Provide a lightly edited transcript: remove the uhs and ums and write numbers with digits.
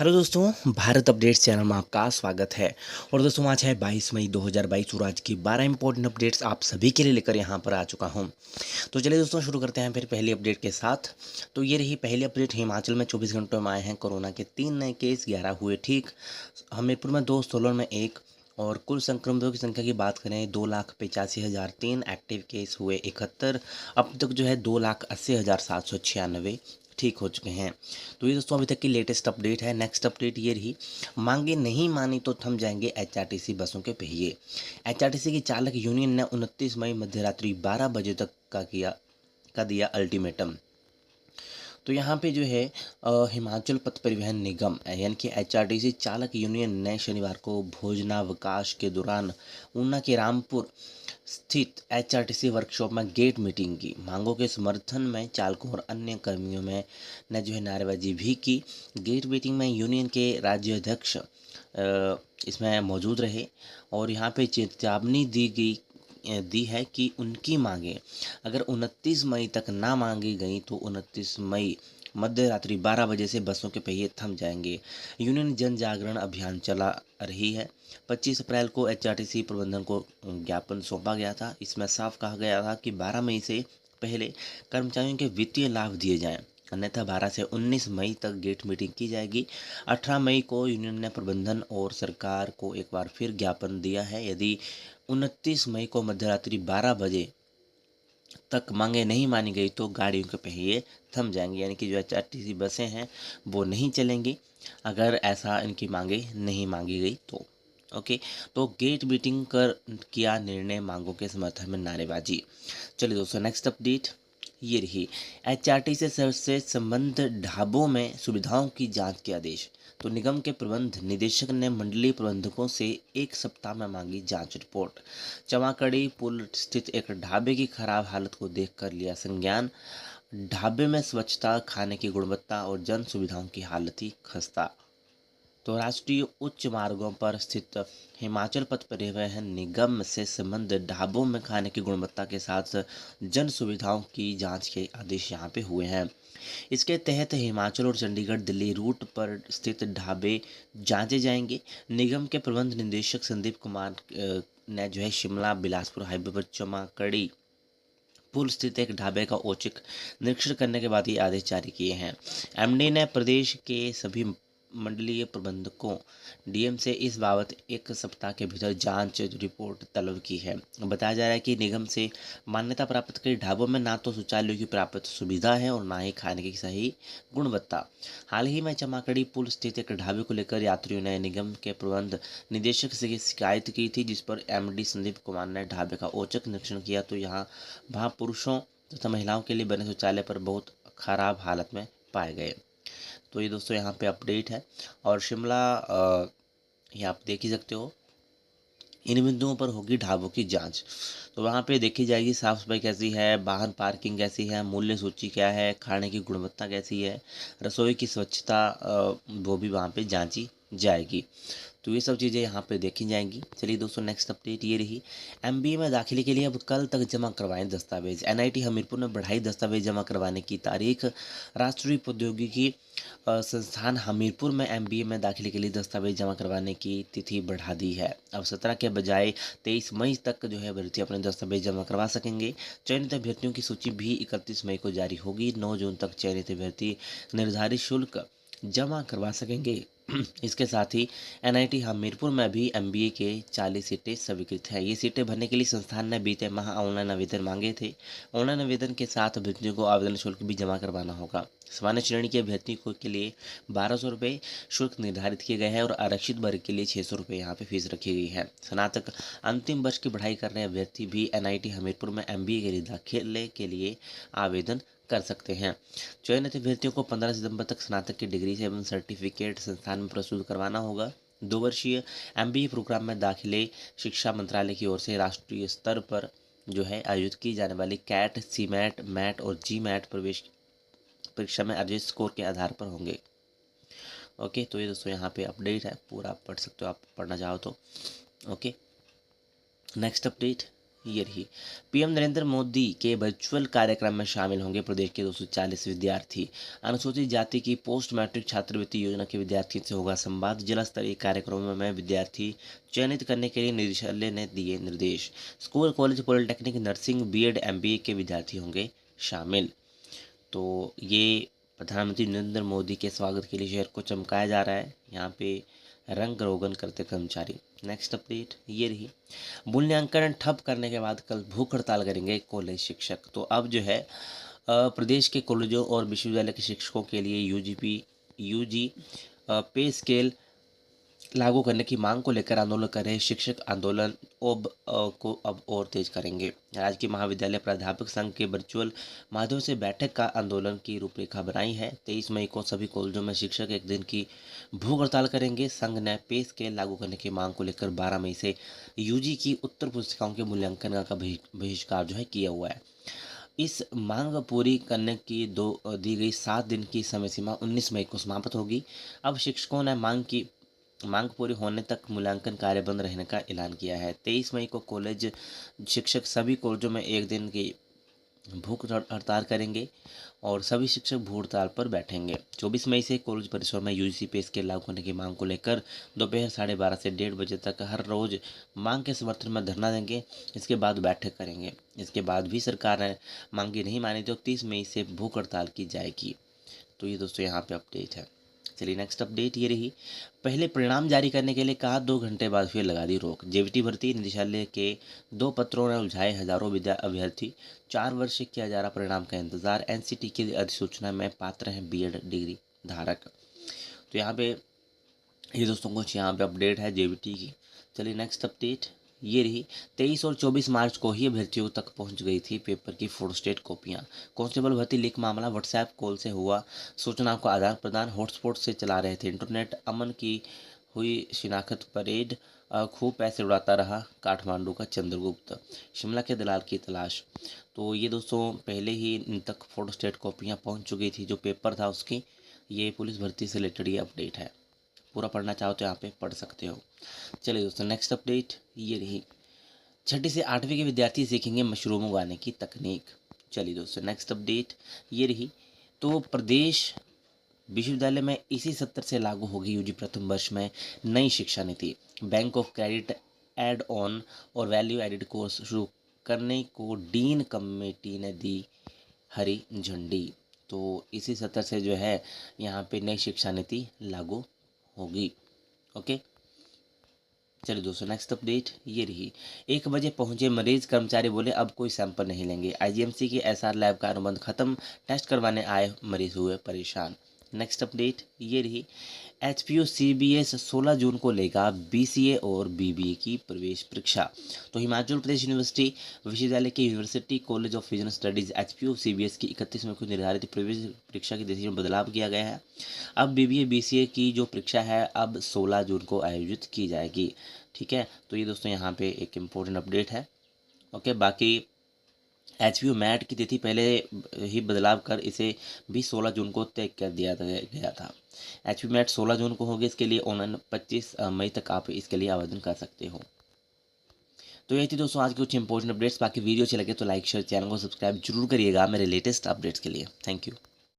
Hello दोस्तों, Bharat updates channel में आपका स्वागत है। और दोस्तों आज है 22 मई 2022 और आज की 12 इंपॉर्टेंट अपडेट्स आप सभी के लिए लेकर यहाँ पर आ चुका हूँ। तो चलिए दोस्तों शुरू करते हैं फिर पहली अपडेट के साथ। तो ये रही पहली अपडेट। हिमाचल में 24 घंटों में आए हैं कोरोना के 3 नए केस, 11 हुए ठीक। हमीरपुर में 2, सोलन में 1। और कुल संक्रमितों की संख्या की बात करें 2,85,003, एक्टिव केस हुए 71। अब तक जो है 2,80,796 ठीक हो चुके हैं। तो ये दोस्तों अभी तक की लेटेस्ट अपडेट है। नेक्स्ट अपडेट ये रही, मांगे नहीं मानी तो थम जाएंगे एचआरटीसी बसों के पहिए। एचआरटीसी की चालक यूनियन ने 29 मई मध्यरात्रि 12 बजे तक का दिया अल्टीमेटम। तो यहाँ पे जो है हिमाचल पथ परिवहन निगम यानी कि एचआरटीसी चालक यूनियन ने शनिवार को भोजनावकाश के दौरान ऊना के रामपुर स्थित एचआरटीसी वर्कशॉप में गेट मीटिंग की। मांगों के समर्थन में चालकों और अन्य कर्मियों में ने जो है नारेबाजी भी की। गेट मीटिंग में यूनियन के राज्य अध्यक्ष इसमें मौजूद रहे और यहाँ पे चेतावनी दी है कि उनकी मांगें अगर 29 मई तक ना मांगी गई तो 29 मई मध्य रात्रि 12 बजे से बसों के पहिए थम जाएंगे। यूनियन जन जागरण अभियान चला रही है। 25 अप्रैल को एचआरटीसी प्रबंधन को ज्ञापन सौंपा गया था। इसमें साफ कहा गया था कि 12 मई से पहले कर्मचारियों के वित्तीय लाभ दिए जाएं, अन्यथा 12 से 19 मई तक गेट मीटिंग की जाएगी। 18 मई को यूनियन ने प्रबंधन और सरकार को एक बार फिर ज्ञापन दिया है। यदि 29 मई को मध्यरात्रि 12 बजे तक मांगे नहीं मानी गई तो गाड़ियों के पहिए थम जाएंगे, यानी कि जो एचआरटीसी बसें हैं वो नहीं चलेंगी अगर ऐसा इनकी मांगे नहीं मांगी गई तो। ओके, तो गेट मीटिंग कर किया निर्णय, मांगों के समर्थन में नारेबाजी। चलिए दोस्तों नेक्स्ट अपडेट ये रही, एचआरटीसी से संबंध ढाबों में सुविधाओं की जांच के आदेश। तो निगम के प्रबंध निदेशक ने मंडलीय प्रबंधकों से 1 सप्ताह में मांगी जांच रिपोर्ट। चमाकड़ी पुल स्थित एक ढाबे की खराब हालत को देखकर लिया संज्ञान। ढाबे में स्वच्छता, खाने की गुणवत्ता और जन सुविधाओं की हालत ही खस्ता। तो राष्ट्रीय उच्च मार्गों पर स्थित हिमाचल पथ परिवहन निगम से संबंध ढाबों में खाने की गुणवत्ता के साथ जन सुविधाओं की जांच के आदेश यहाँ पे हुए हैं। इसके तहत हिमाचल और चंडीगढ़ दिल्ली रूट पर स्थित ढाबे जांचे जाएंगे। निगम के प्रबंध निदेशक संदीप कुमार ने जो है शिमला बिलासपुर हाईवे पर चमाकड़ी पुल स्थित एक ढाबे का औचक निरीक्षण करने के बाद ये आदेश जारी किए हैं। एमडी ने प्रदेश के सभी मंडलीय प्रबंधकों डीएम से इस बाबत 1 सप्ताह के भीतर जांच रिपोर्ट तलब की है। बताया जा रहा है कि निगम से मान्यता प्राप्त कई ढाबों में ना तो शौचालयों की प्राप्त सुविधा है और ना ही खाने की सही गुणवत्ता। हाल ही में चमाकड़ी पुल स्थित एक ढाबे को लेकर यात्रियों ने निगम के प्रबंध निदेशक से शिकायत की थी, जिस पर एमडी संदीप कुमार ने ढाबे का औचक निरीक्षण किया तो वहाँ पुरुषों तथा महिलाओं के लिए बने शौचालय पर बहुत खराब हालत में पाए गए। तो ये दोस्तों यहाँ पे अपडेट है। और शिमला ये आप देख ही सकते हो, इन बिंदुओं पर होगी ढाबों की जांच। तो वहाँ पे देखी जाएगी साफ़ सफाई कैसी है, वाहन पार्किंग कैसी है, मूल्य सूची क्या है, खाने की गुणवत्ता कैसी है, रसोई की स्वच्छता वो भी वहाँ पे जांची जाएगी। तो ये सब चीज़ें यहाँ पे देखी जाएंगी। चलिए दोस्तों नेक्स्ट अपडेट ये रही, एमबीए में दाखिले के लिए अब कल तक जमा करवाएं दस्तावेज। एनआईटी हमीरपुर ने बढ़ाई दस्तावेज जमा करवाने की तारीख। राष्ट्रीय प्रौद्योगिकी संस्थान हमीरपुर में एमबीए में दाखिले के लिए दस्तावेज जमा करवाने की तिथि बढ़ा दी है। अब 17 के बजाय 23 मई तक जो है अभ्यर्थी अपने दस्तावेज जमा करवा सकेंगे। चयनित अभ्यर्थियों की सूची भी 31 मई को जारी होगी। 9 जून तक चयनित अभ्यर्थी निर्धारित शुल्क जमा करवा सकेंगे। इसके साथ ही एनआईटी हमीरपुर में भी एमबीए के 40 सीटें स्वीकृत हैं। ये सीटें भरने के लिए संस्थान ने बीते माह ऑनलाइन आवेदन मांगे थे। ऑनलाइन आवेदन के साथ अभ्यर्थियों को आवेदन शुल्क भी जमा करवाना होगा। सामान्य श्रेणी के अभ्यर्थियों के लिए 1200 रुपये शुल्क निर्धारित किए गए हैं और आरक्षित वर्ग के लिए 600 रुपये यहाँ पे फीस रखी गई है। स्नातक अंतिम वर्ष की पढ़ाई कर रहे अभ्यर्थी भी एनआईटी हमीरपुर में एमबीए के लिए दाखिले के लिए आवेदन कर सकते हैं। चयनित अभ्यर्थियों को 15 सितंबर तक स्नातक की डिग्री से एवं सर्टिफिकेट संस्थान में प्रस्तुत करवाना होगा। 2 वर्षीय एमबीए प्रोग्राम में दाखिले शिक्षा मंत्रालय की ओर से राष्ट्रीय स्तर पर जो है आयोजित की जाने वाली कैट, सीमैट, मैट और जी मैट प्रवेश परीक्षा में अर्जित स्कोर के आधार पर होंगे। ओके, तो ये दोस्तों यहाँ पे अपडेट है, पूरा पढ़ सकते हो आप पढ़ना चाहो तो। ओके, नेक्स्ट अपडेट ये रही। पीएम नरेंद्र मोदी के वर्चुअल कार्यक्रम में शामिल होंगे प्रदेश के 240 विद्यार्थी। अनुसूचित जाति की पोस्ट मैट्रिक छात्रवृत्ति योजना के विद्यार्थियों से होगा संवाद। जिला स्तरीय कार्यक्रमों में विद्यार्थी चयनित करने के लिए निदेशालय ने दिए निर्देश। School, college, polytechnic, nursing, B Ed, MBA के विद्यार्थी होंगे शामिल। तो ये प्रधानमंत्री नरेंद्र मोदी के स्वागत के लिए शहर को चमकाया जा रहा है। यहाँ पे रंग रोगन करते कर्मचारी। नेक्स्ट अपडेट ये रही। मूल्यांकन ठप करने के बाद कल भूख हड़ताल करेंगे कॉलेज शिक्षक। तो अब जो है प्रदेश के कॉलेजों और विश्वविद्यालय के शिक्षकों के लिए यूजी पे स्केल लागू करने की मांग को लेकर आंदोलन कर रहे शिक्षक आंदोलन को अब और तेज करेंगे। राज्य के महाविद्यालय प्राध्यापक संघ के वर्चुअल माध्यम से बैठक का आंदोलन की रूपरेखा बनाई है। 23 मई को सभी कॉलेजों में शिक्षक एक दिन की भूख हड़ताल करेंगे। संघ ने पे स्केल लागू करने की मांग को लेकर 12 मई से यूजी की उत्तर पुस्तिकाओं के मूल्यांकन का बहिष्कार जो है किया हुआ है। इस मांग पूरी करने की दी गई 7 दिन की समय सीमा 19 मई को समाप्त होगी। अब शिक्षकों ने मांग पूरी होने तक मूल्यांकन कार्य बंद रहने का ऐलान किया है। 23 मई को कॉलेज शिक्षक सभी कॉलेजों में एक दिन की भूख हड़ताल करेंगे और सभी शिक्षक भूख हड़ताल पर बैठेंगे। 24 मई से कॉलेज परिसर में यूजीसी पे स्केल लागू करने की मांग को लेकर दोपहर 12:30 से 1:30 बजे तक हर रोज मांग के समर्थन में धरना देंगे। इसके बाद बैठक करेंगे। इसके बाद भी सरकार ने मांगी नहीं मानी तो 30 मई से भूख हड़ताल की जाएगी। तो ये दोस्तों यहाँ पे अपडेट है। चलिए नेक्स्ट अपडेट ये रही। पहले परिणाम जारी करने के लिए कहा, 2 घंटे बाद फिर लगा दी रोक। जेवीटी भर्ती निदेशालय के 2 पत्रों ने उलझाए हजारों अभ्यर्थी। 4 वर्ष से किया जा रहा परिणाम का इंतजार। एनसीटी की अधिसूचना में पात्र हैं बीएड डिग्री धारक। तो यहाँ पे ये दोस्तों कुछ यहाँ पे अपडेट है जेवीटी की। चलिए नेक्स्ट अपडेट ये रही। 23 और 24 मार्च को ही अभ्यर्थियों तक पहुंच गई थी पेपर की फोटोस्टेट कॉपियां। कांस्टेबल भर्ती लीक मामला, व्हाट्सएप कॉल से हुआ सूचनाओं का आदान प्रदान। हॉटस्पॉट से चला रहे थे इंटरनेट। अमन की हुई शिनाख्त परेड। खूब पैसे उड़ाता रहा काठमांडू का चंद्रगुप्त। शिमला के दलाल की तलाश। तो ये दोस्तों पहले ही इन तक फोटोस्टेट कॉपियाँ पहुँच चुकी थी जो पेपर था उसकी। ये पुलिस भर्ती से रिलेटेड ये अपडेट है। पूरा पढ़ना चाहो तो यहाँ पे पढ़ सकते हो। चलिए दोस्तों नेक्स्ट अपडेट ये रही। 6ठी से 8वीं के विद्यार्थी सीखेंगे मशरूम उगाने की तकनीक। चलिए दोस्तों नेक्स्ट अपडेट ये रही। तो प्रदेश विश्वविद्यालय में इसी सत्र से लागू होगी यूजी प्रथम वर्ष में नई शिक्षा नीति। Bank of credit add on और वैल्यू एडिड कोर्स शुरू करने को डीन कमेटी ने दी हरी झंडी। तो इसी सत्र से जो है यहाँ पे नई शिक्षा नीति लागू होगी। ओके चलिए दोस्तों नेक्स्ट अपडेट ये रही। 1 बजे पहुंचे मरीज, कर्मचारी बोले अब कोई सैंपल नहीं लेंगे। आईजीएमसी की एसआर लैब का अनुबंध खत्म, टेस्ट करवाने आए मरीज हुए परेशान। नेक्स्ट अपडेट ये रही। एचपीयू सीबीएस 16 जून को लेगा बीसीए और बीबीए की प्रवेश परीक्षा। तो हिमाचल प्रदेश यूनिवर्सिटी विश्वविद्यालय के university college of business studies HPU CBS की 31 मई को निर्धारित प्रवेश परीक्षा की तिथि में बदलाव किया गया है। अब बीबीए बीसीए की जो परीक्षा है अब 16 जून को आयोजित की जाएगी। ठीक है, तो ये दोस्तों यहाँ पे एक इम्पोर्टेंट अपडेट है। ओके, बाकी एचपीयू मैट की तिथि पहले ही बदलाव कर इसे भी 16 जून को तय कर दिया गया था। एचपीयू मैट 16 जून को होगी। इसके लिए ऑनलाइन 25 मई तक आप इसके लिए आवेदन कर सकते हो। तो ये थी दोस्तों आज की कुछ इंपॉर्टेंट अपडेट्स। बाकी वीडियो अच्छे लगे तो लाइक शेयर, चैनल को सब्सक्राइब जरूर करिएगा मेरे लेटेस्ट अपडेट्स के लिए। Thank you.